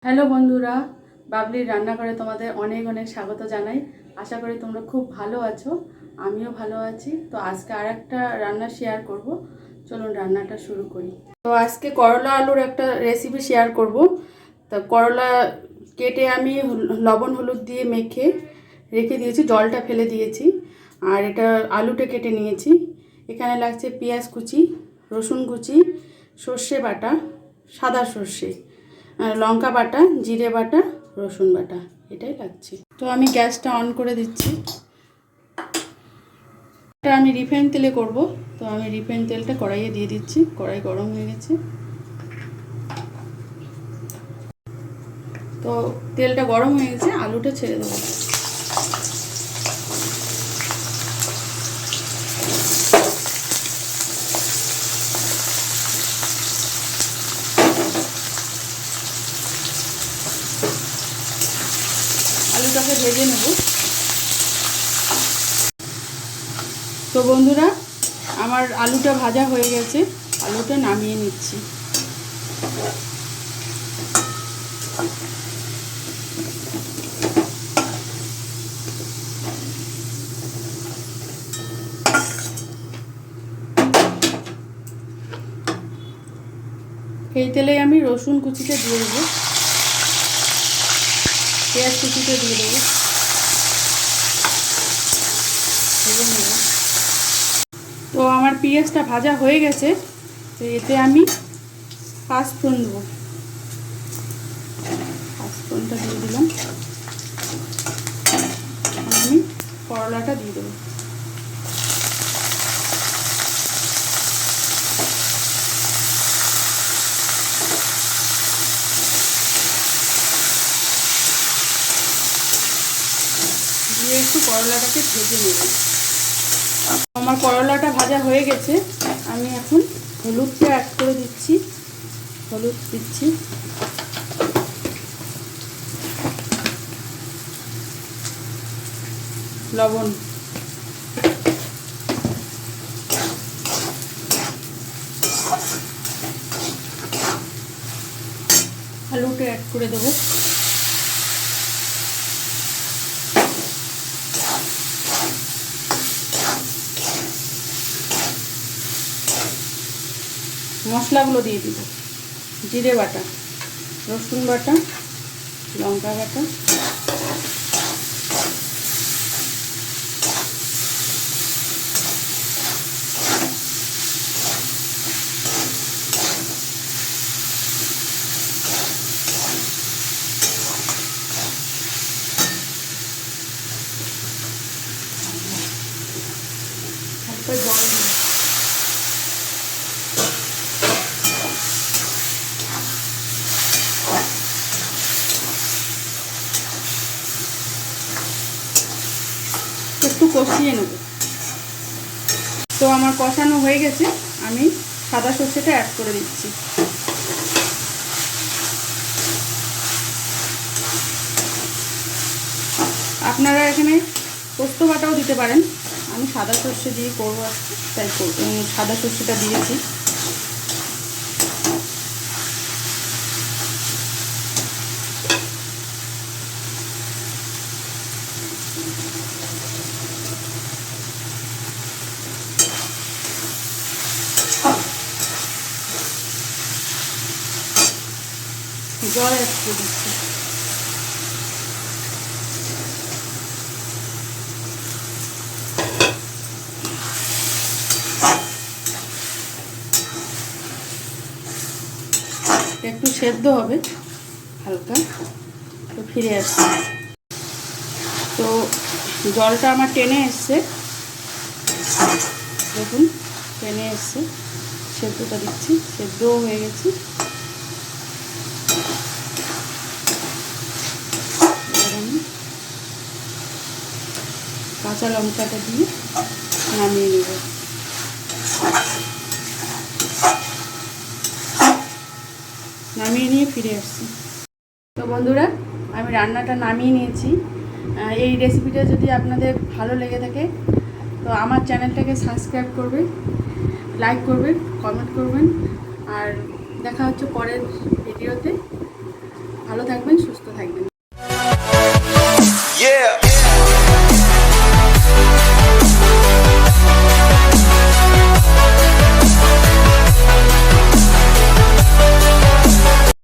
Hello বন্ধুরা, বাবলির রান্নাঘরে তোমাদের অনেক অনেক স্বাগত জানাই। আশা করি তোমরা খুব ভালো আছো, আমিও ভালো আছি। তো আজকে আর একটা রান্না শেয়ার করব, চলুন রান্নাটা শুরু করি। তো আজকে করলা আলুর একটা রেসিপি শেয়ার করব। তা করলা কেটে আমি লবণ হলুদ দিয়ে মেখে রেখে দিয়েছি, জলটা ফেলে দিয়েছি। আর এটা আলুটা কেটে নিয়েছি। এখানে লাগছে পেঁয়াজ কুচি, রসুন কুচি, সর্ষে বাটা, সাদা সর্ষে, লঙ্কা বাটা, জিরে বাটা, রসুন বাটা, এটাই লাগছে। তো আমি গ্যাসটা অন করে দিচ্ছি। এটা আমি রিফাইন তেলে করব, তো আমি রিফাইন তেলটা কড়াইয়ে দিয়ে দিচ্ছি। কড়াই গরম হয়ে গেছে, তো তেলটা গরম হয়ে গেছে, আলুটা ছেড়ে দেবো। আলুটাকে ভেজে নেব। তো বন্ধুরা, আমার আলুটা ভাজা হয়ে গেছে, আলুটা নামিয়ে নিচ্ছি। এই তেলে আমি রসুন কুচিটা দিয়ে দেবো, পেঁয়াজ কুচিটা দিয়ে দেবো, ভেজে নেব। তো আমার পেঁয়াজটা ভাজা হয়ে গেছে, তো এতে আমি পাঁচফোড়ন দেবো। পাঁচফোড়নটা দিয়ে দিলাম। আমি করলাটা দিয়ে দেবো। দিয়ে একটু করলাটাকে ভেজে নেব। আমার করলাটা ভাজা হয়ে গেছে, আমি এখন হলুদটা অ্যাড করে দিচ্ছি। হলুদ দিচ্ছি, লবণ, আলুটা অ্যাড করে দেবো। মশলাগুলো দিয়ে দিব। জিরে বাটা, রসুন বাটা, লঙ্কা বাটা, তারপর জল দিব। একটু কষিয়ে নেব। তো আমার কষানো হয়ে গেছে, আমি সাদা সর্ষেটা অ্যাড করে দিচ্ছি। আপনারা এখানে পোস্ত বাটাও দিতে পারেন, আমি সাদা সর্ষে দিয়ে করবো আজকে, তাই সাদা সর্ষেটা দিয়েছি। জল অ্যাড করে দিচ্ছি। একটু সেদ্ধ হবে হালকা, তো ফিরে আসছি। তো জলটা আমার টেনে এসছে, দেখুন টেনে এসছে। সেদ্ধটা দিচ্ছি, সেদ্ধও হয়ে গেছে। কাঁচা লঙ্কাটা দিয়ে নামিয়ে নেব। নামিয়ে নিয়ে ফিরে আসছি। তো বন্ধুরা, আমি রান্নাটা নামিয়ে নিয়েছি। এই রেসিপিটা যদি আপনাদের ভালো লেগে থাকে, তো আমার চ্যানেলটাকে সাবস্ক্রাইব করবেন, লাইক করবেন, কমেন্ট করবেন। আর দেখা হচ্ছে পরের ভিডিওতে। ভালো থাকবেন, সুস্থ থাকবেন।